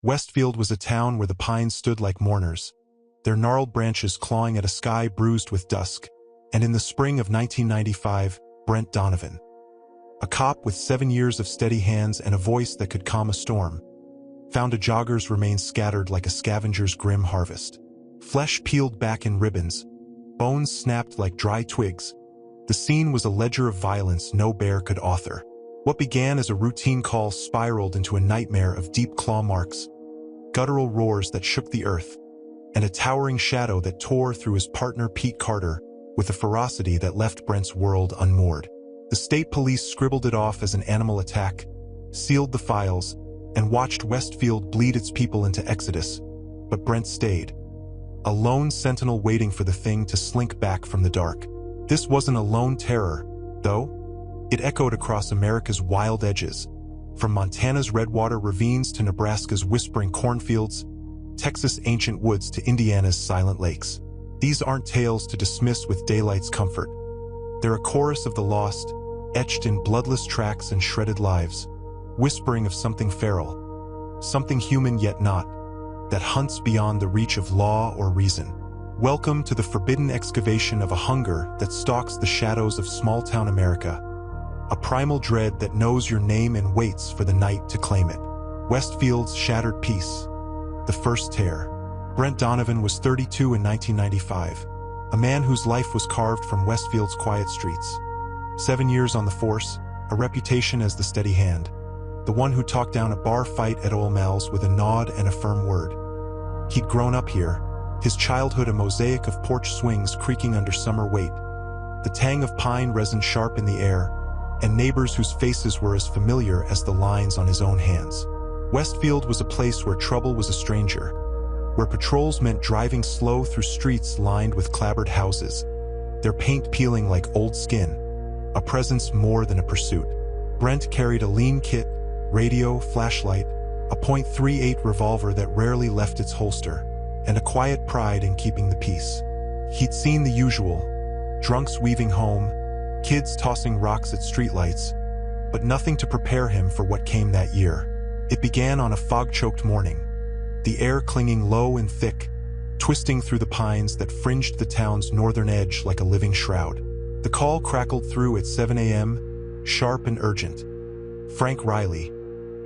Westfield was a town where the pines stood like mourners, their gnarled branches clawing at a sky bruised with dusk. And in the spring of 1995, Brent Donovan, a cop with 7 years of steady hands and a voice that could calm a storm, found a jogger's remains scattered like a scavenger's grim harvest. Flesh peeled back in ribbons, bones snapped like dry twigs. The scene was a ledger of violence no bear could author. What began as a routine call spiraled into a nightmare of deep claw marks, guttural roars that shook the earth, and a towering shadow that tore through his partner Pete Carter with a ferocity that left Brent's world unmoored. The state police scribbled it off as an animal attack, sealed the files, and watched Westfield bleed its people into exodus. But Brent stayed, a lone sentinel waiting for the thing to slink back from the dark. This wasn't a lone terror, though. It echoed across America's wild edges, from Montana's redwater ravines to Nebraska's whispering cornfields, Texas' ancient woods to Indiana's silent lakes. These aren't tales to dismiss with daylight's comfort. They're a chorus of the lost, etched in bloodless tracks and shredded lives, whispering of something feral, something human yet not, that hunts beyond the reach of law or reason. Welcome to the forbidden excavation of a hunger that stalks the shadows of small-town America, a primal dread that knows your name and waits for the night to claim it. Westfield's shattered peace, the first tear. Brent Donovan was 32 in 1995, a man whose life was carved from Westfield's quiet streets. 7 years on the force, a reputation as the steady hand, the one who talked down a bar fight at O'Malley's with a nod and a firm word. He'd grown up here, his childhood a mosaic of porch swings creaking under summer weight, the tang of pine resin sharp in the air, and neighbors whose faces were as familiar as the lines on his own hands. Westfield was a place where trouble was a stranger, where patrols meant driving slow through streets lined with clapboard houses, their paint peeling like old skin, a presence more than a pursuit. Brent carried a lean kit, radio, flashlight, a .38 revolver that rarely left its holster, and a quiet pride in keeping the peace. He'd seen the usual, drunks weaving home, kids tossing rocks at streetlights, but nothing to prepare him for what came that year. It began on a fog-choked morning, the air clinging low and thick, twisting through the pines that fringed the town's northern edge like a living shroud. The call crackled through at 7 a.m., sharp and urgent. Frank Riley,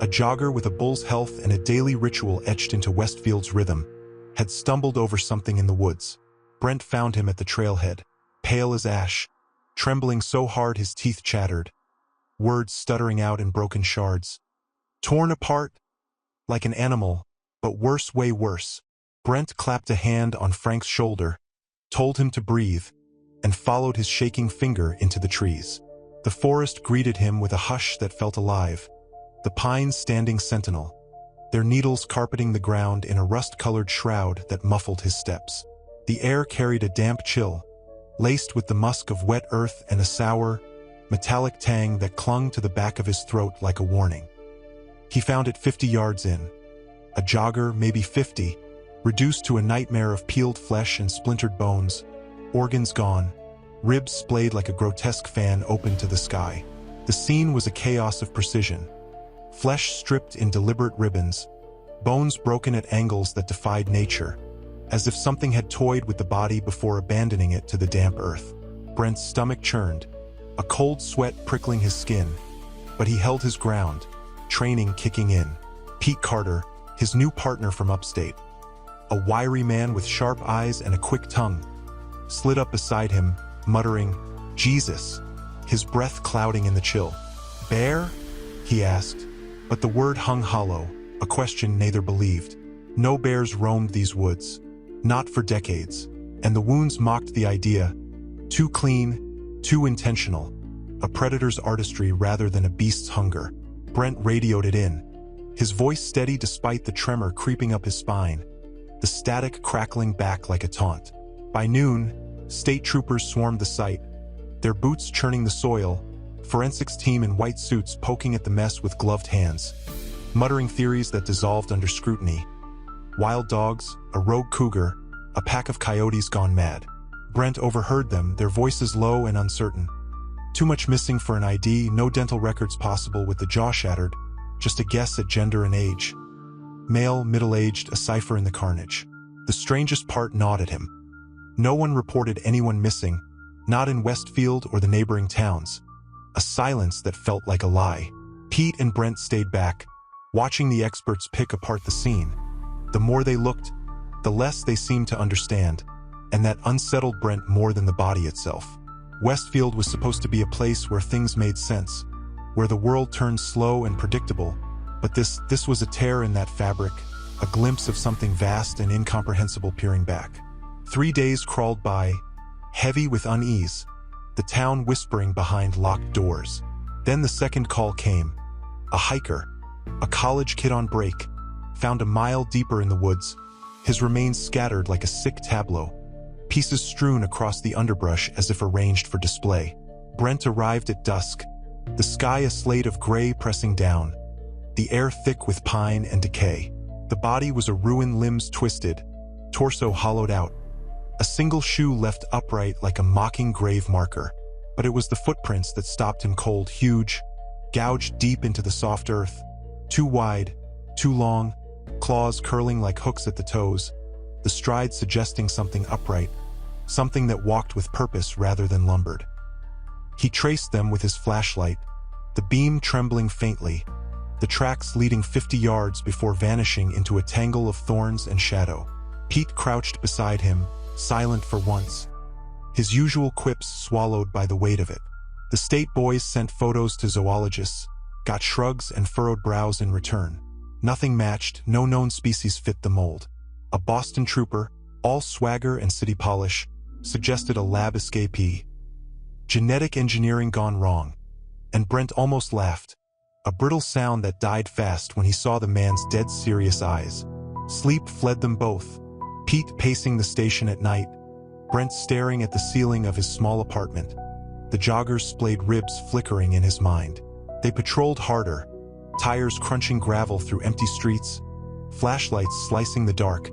a jogger with a bull's health and a daily ritual etched into Westfield's rhythm, had stumbled over something in the woods. Brent found him at the trailhead, pale as ash, trembling so hard his teeth chattered, words stuttering out in broken shards. Torn apart, like an animal, but worse, way worse. Brent clapped a hand on Frank's shoulder, told him to breathe, and followed his shaking finger into the trees. The forest greeted him with a hush that felt alive, the pines standing sentinel, their needles carpeting the ground in a rust-colored shroud that muffled his steps. The air carried a damp chill, laced with the musk of wet earth and a sour, metallic tang that clung to the back of his throat like a warning. He found it 50 yards in, a jogger, maybe 50, reduced to a nightmare of peeled flesh and splintered bones, organs gone, ribs splayed like a grotesque fan open to the sky. The scene was a chaos of precision, flesh stripped in deliberate ribbons, bones broken at angles that defied nature, as if something had toyed with the body before abandoning it to the damp earth. Brent's stomach churned, a cold sweat prickling his skin, but he held his ground, training kicking in. Pete Carter, his new partner from upstate, a wiry man with sharp eyes and a quick tongue, slid up beside him, muttering, "Jesus," his breath clouding in the chill. "Bear?" he asked, but the word hung hollow, a question neither believed. No bears roamed these woods, not for decades, and the wounds mocked the idea. Too clean, too intentional, a predator's artistry rather than a beast's hunger. Brent radioed it in, his voice steady despite the tremor creeping up his spine, the static crackling back like a taunt. By noon, state troopers swarmed the site, their boots churning the soil, forensics team in white suits poking at the mess with gloved hands, muttering theories that dissolved under scrutiny. Wild dogs, a rogue cougar, a pack of coyotes gone mad. Brent overheard them, their voices low and uncertain. Too much missing for an ID, no dental records possible with the jaw shattered, just a guess at gender and age. male, middle-aged, a cipher in the carnage. The strangest part gnawed at him. No one reported anyone missing, not in Westfield or the neighboring towns. A silence that felt like a lie. Pete and Brent stayed back, watching the experts pick apart the scene. The more they looked, the less they seemed to understand, and that unsettled Brent more than the body itself. Westfield was supposed to be a place where things made sense, where the world turned slow and predictable, but this was a tear in that fabric, a glimpse of something vast and incomprehensible peering back. 3 days crawled by, heavy with unease, the town whispering behind locked doors. Then the second call came. A hiker, a college kid on break, found a mile deeper in the woods, his remains scattered like a sick tableau, pieces strewn across the underbrush as if arranged for display. Brent arrived at dusk, the sky a slate of gray pressing down, the air thick with pine and decay. The body was a ruin, limbs twisted, torso hollowed out, a single shoe left upright like a mocking grave marker. But it was the footprints that stopped him cold, huge, gouged deep into the soft earth, too wide, too long, claws curling like hooks at the toes, the stride suggesting something upright, something that walked with purpose rather than lumbered. He traced them with his flashlight, the beam trembling faintly, the tracks leading 50 yards before vanishing into a tangle of thorns and shadow. Pete crouched beside him, silent for once, his usual quips swallowed by the weight of it. The state boys sent photos to zoologists, got shrugs and furrowed brows in return. Nothing matched, no known species fit the mold. A Boston trooper, all swagger and city polish, suggested a lab escapee. Genetic engineering gone wrong. And Brent almost laughed. A brittle sound that died fast when he saw the man's dead serious eyes. Sleep fled them both. Pete pacing the station at night, Brent staring at the ceiling of his small apartment, the jogger's splayed ribs flickering in his mind. They patrolled harder, tires crunching gravel through empty streets, flashlights slicing the dark.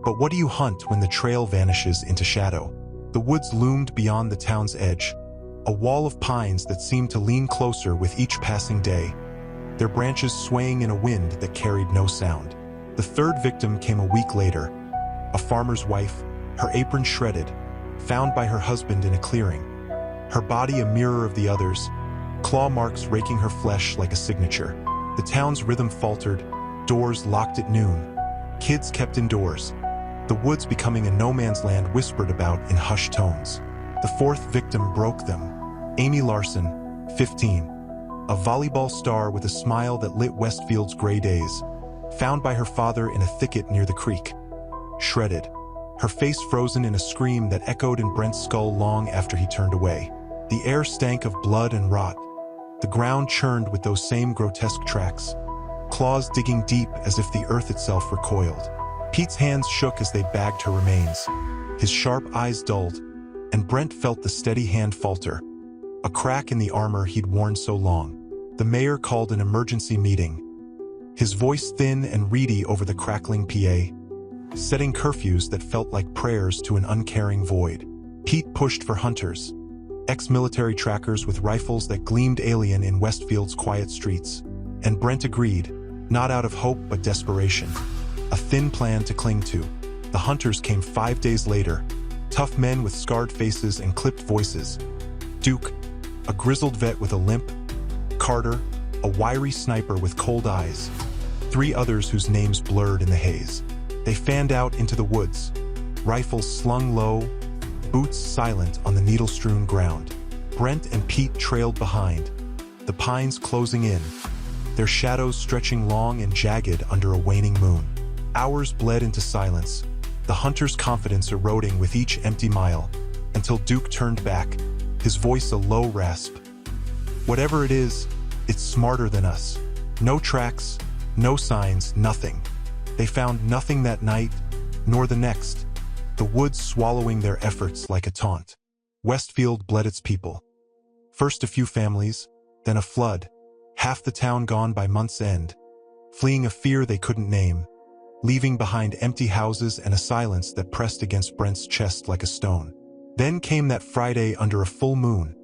But what do you hunt when the trail vanishes into shadow? The woods loomed beyond the town's edge, a wall of pines that seemed to lean closer with each passing day, their branches swaying in a wind that carried no sound. The third victim came a week later, a farmer's wife, her apron shredded, found by her husband in a clearing. Her body a mirror of the others, claw marks raking her flesh like a signature. The town's rhythm faltered, doors locked at noon, kids kept indoors, the woods becoming a no-man's land whispered about in hushed tones. The fourth victim broke them. Amy Larson, 15, a volleyball star with a smile that lit Westfield's gray days, found by her father in a thicket near the creek. Shredded, her face frozen in a scream that echoed in Brent's skull long after he turned away. The air stank of blood and rot. The ground churned with those same grotesque tracks, claws digging deep as if the earth itself recoiled. Pete's hands shook as they bagged her remains. His sharp eyes dulled, and Brent felt the steady hand falter, a crack in the armor he'd worn so long. The mayor called an emergency meeting, his voice thin and reedy over the crackling PA, setting curfews that felt like prayers to an uncaring void. Pete pushed for hunters, ex-military trackers with rifles that gleamed alien in Westfield's quiet streets. And Brent agreed, not out of hope but desperation. A thin plan to cling to. The hunters came 5 days later, tough men with scarred faces and clipped voices. Duke, a grizzled vet with a limp. Carter, a wiry sniper with cold eyes. 3 others whose names blurred in the haze. They fanned out into the woods, rifles slung low, boots silent on the needle-strewn ground. Brent and Pete trailed behind, the pines closing in, their shadows stretching long and jagged under a waning moon. Hours bled into silence, the hunter's confidence eroding with each empty mile, until Duke turned back, his voice a low rasp. Whatever it is, it's smarter than us. No tracks, no signs, nothing. They found nothing that night, nor the next, the woods swallowing their efforts like a taunt. Westfield bled its people. First a few families, then a flood, half the town gone by month's end, fleeing a fear they couldn't name, leaving behind empty houses and a silence that pressed against Brent's chest like a stone. Then came that Friday under a full moon,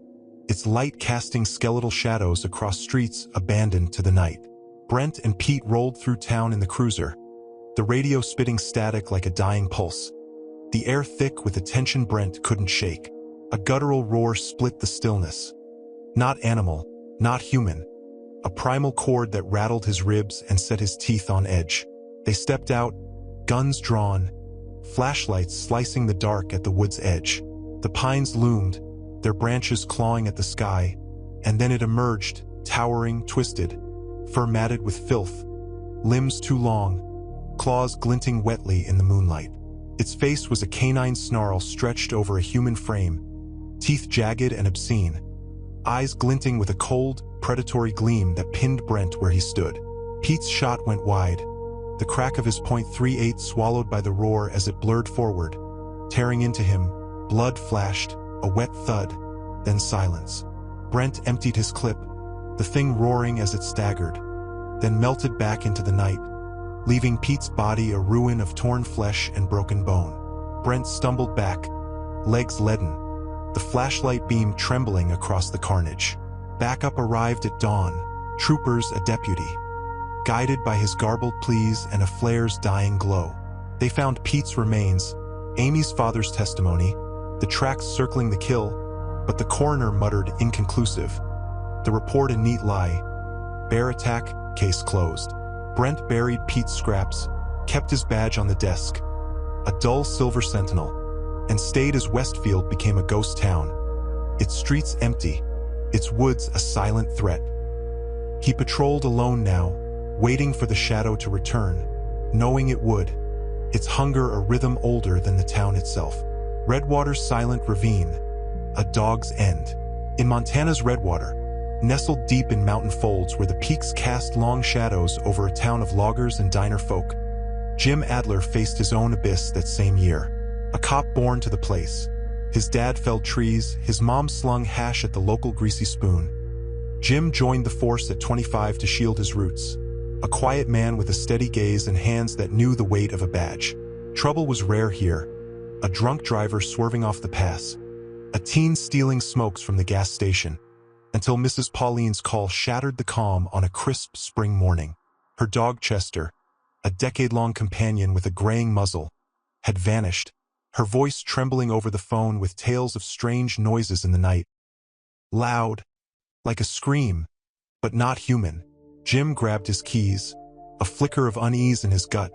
its light casting skeletal shadows across streets abandoned to the night. Brent and Pete rolled through town in the cruiser, the radio spitting static like a dying pulse. The air thick with a tension Brent couldn't shake. A guttural roar split the stillness. Not animal, not human. A primal chord that rattled his ribs and set his teeth on edge. They stepped out, guns drawn, flashlights slicing the dark at the wood's edge. The pines loomed, their branches clawing at the sky, and then it emerged, towering, twisted, fur matted with filth, limbs too long, claws glinting wetly in the moonlight. Its face was a canine snarl stretched over a human frame, teeth jagged and obscene, eyes glinting with a cold, predatory gleam that pinned Brent where he stood. Pete's shot went wide, the crack of his .38 swallowed by the roar as it blurred forward, tearing into him. Blood flashed, a wet thud, then silence. Brent emptied his clip, the thing roaring as it staggered, then melted back into the night, leaving Pete's body a ruin of torn flesh and broken bone. Brent stumbled back, legs leaden, the flashlight beam trembling across the carnage. Backup arrived at dawn, troopers a deputy. Guided by his garbled pleas and a flare's dying glow, they found Pete's remains, Amy's father's testimony, the tracks circling the kill, but the coroner muttered inconclusive. The report a neat lie. Bear attack, case closed. Brent buried Pete's scraps, kept his badge on the desk, a dull silver sentinel, and stayed as Westfield became a ghost town. Its streets empty, its woods a silent threat. He patrolled alone now, waiting for the shadow to return, knowing it would, its hunger a rhythm older than the town itself. Redwater's silent ravine, a dog's end. In Montana's Redwater, nestled deep in mountain folds where the peaks cast long shadows over a town of loggers and diner folk, Jim Adler faced his own abyss that same year. A cop born to the place. His dad felled trees, his mom slung hash at the local greasy spoon. Jim joined the force at 25 to shield his roots. A quiet man with a steady gaze and hands that knew the weight of a badge. Trouble was rare here. A drunk driver swerving off the pass. A teen stealing smokes from the gas station. Until Mrs. Pauline's call shattered the calm on a crisp spring morning. Her dog Chester, a decade-long companion with a graying muzzle, had vanished, her voice trembling over the phone with tales of strange noises in the night. Loud, like a scream, but not human. Jim grabbed his keys, a flicker of unease in his gut,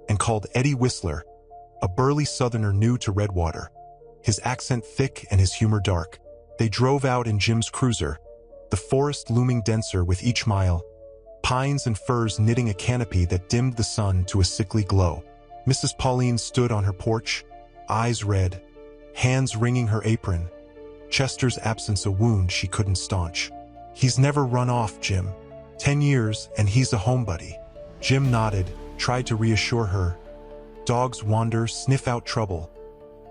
and called Eddie Whistler, a burly southerner new to Redwater, his accent thick and his humor dark. They drove out in Jim's cruiser, the forest looming denser with each mile, pines and firs knitting a canopy that dimmed the sun to a sickly glow. Mrs. Pauline stood on her porch, eyes red, hands wringing her apron, Chester's absence a wound she couldn't staunch. He's never run off, Jim. 10 years and he's a homebody. Jim nodded, tried to reassure her. Dogs wander, sniff out trouble.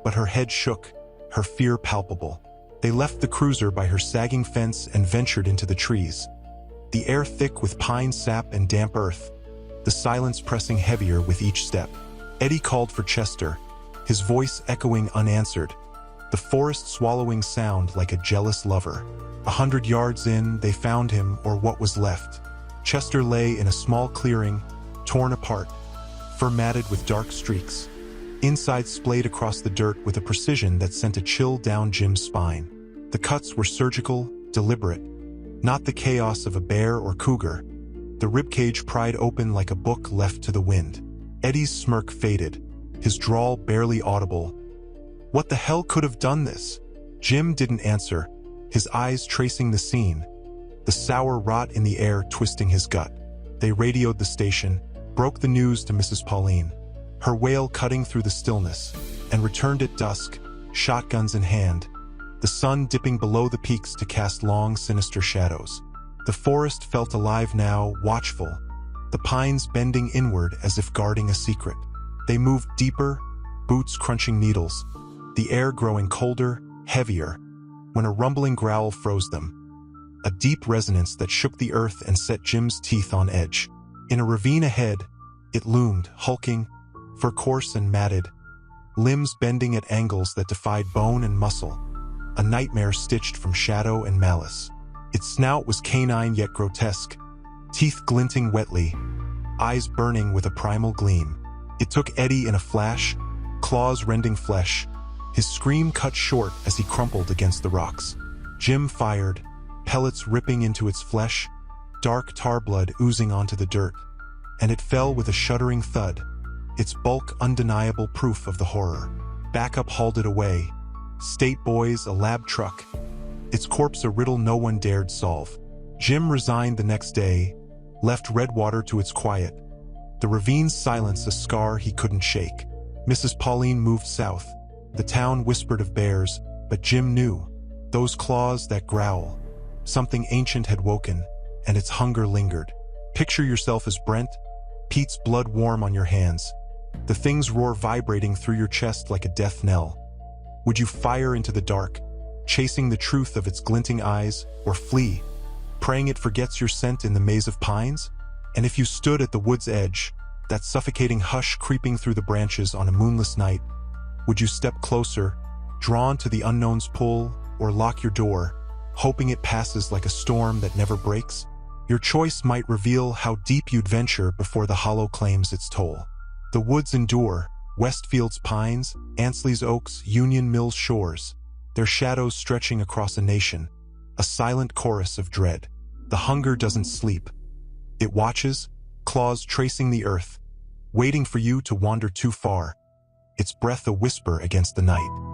But her head shook, her fear palpable. They left the cruiser by her sagging fence and ventured into the trees. The air thick with pine sap and damp earth, the silence pressing heavier with each step. Eddie called for Chester, his voice echoing unanswered, the forest swallowing sound like a jealous lover. 100 yards in, they found him, or what was left. Chester lay in a small clearing, torn apart, fur matted with dark streaks. Inside splayed across the dirt with a precision that sent a chill down Jim's spine. The cuts were surgical, deliberate, not the chaos of a bear or cougar. The ribcage pried open like a book left to the wind. Eddie's smirk faded, his drawl barely audible. What the hell could have done this? Jim didn't answer, his eyes tracing the scene, the sour rot in the air twisting his gut. They radioed the station, broke the news to Mrs. Pauline, her wail cutting through the stillness, and returned at dusk, shotguns in hand, the sun dipping below the peaks to cast long, sinister shadows. The forest felt alive now, watchful, the pines bending inward as if guarding a secret. They moved deeper, boots crunching needles, the air growing colder, heavier, when a rumbling growl froze them, a deep resonance that shook the earth and set Jim's teeth on edge. In a ravine ahead, it loomed, hulking, fur coarse and matted, limbs bending at angles that defied bone and muscle, a nightmare stitched from shadow and malice. Its snout was canine yet grotesque, teeth glinting wetly, eyes burning with a primal gleam. It took Eddie in a flash, claws rending flesh, his scream cut short as he crumpled against the rocks. Jim fired, pellets ripping into its flesh, dark tar blood oozing onto the dirt, and it fell with a shuddering thud, its bulk undeniable proof of the horror. Backup hauled it away. State boys, a lab truck. Its corpse a riddle no one dared solve. Jim resigned the next day, left Redwater to its quiet, the ravine's silence a scar he couldn't shake. Mrs. Pauline moved south. The town whispered of bears, but Jim knew. Those claws, that growl. Something ancient had woken, and its hunger lingered. Picture yourself as Brent, Pete's blood warm on your hands. The thing's roar vibrating through your chest like a death knell. Would you fire into the dark, chasing the truth of its glinting eyes, or flee, praying it forgets your scent in the maze of pines? And if you stood at the wood's edge, that suffocating hush creeping through the branches on a moonless night, would you step closer, drawn to the unknown's pull, or lock your door, hoping it passes like a storm that never breaks? Your choice might reveal how deep you'd venture before the hollow claims its toll. The woods endure, Westfield's pines, Ansley's oaks, Union Mill's shores, their shadows stretching across a nation, a silent chorus of dread. The hunger doesn't sleep. It watches, claws tracing the earth, waiting for you to wander too far, its breath a whisper against the night.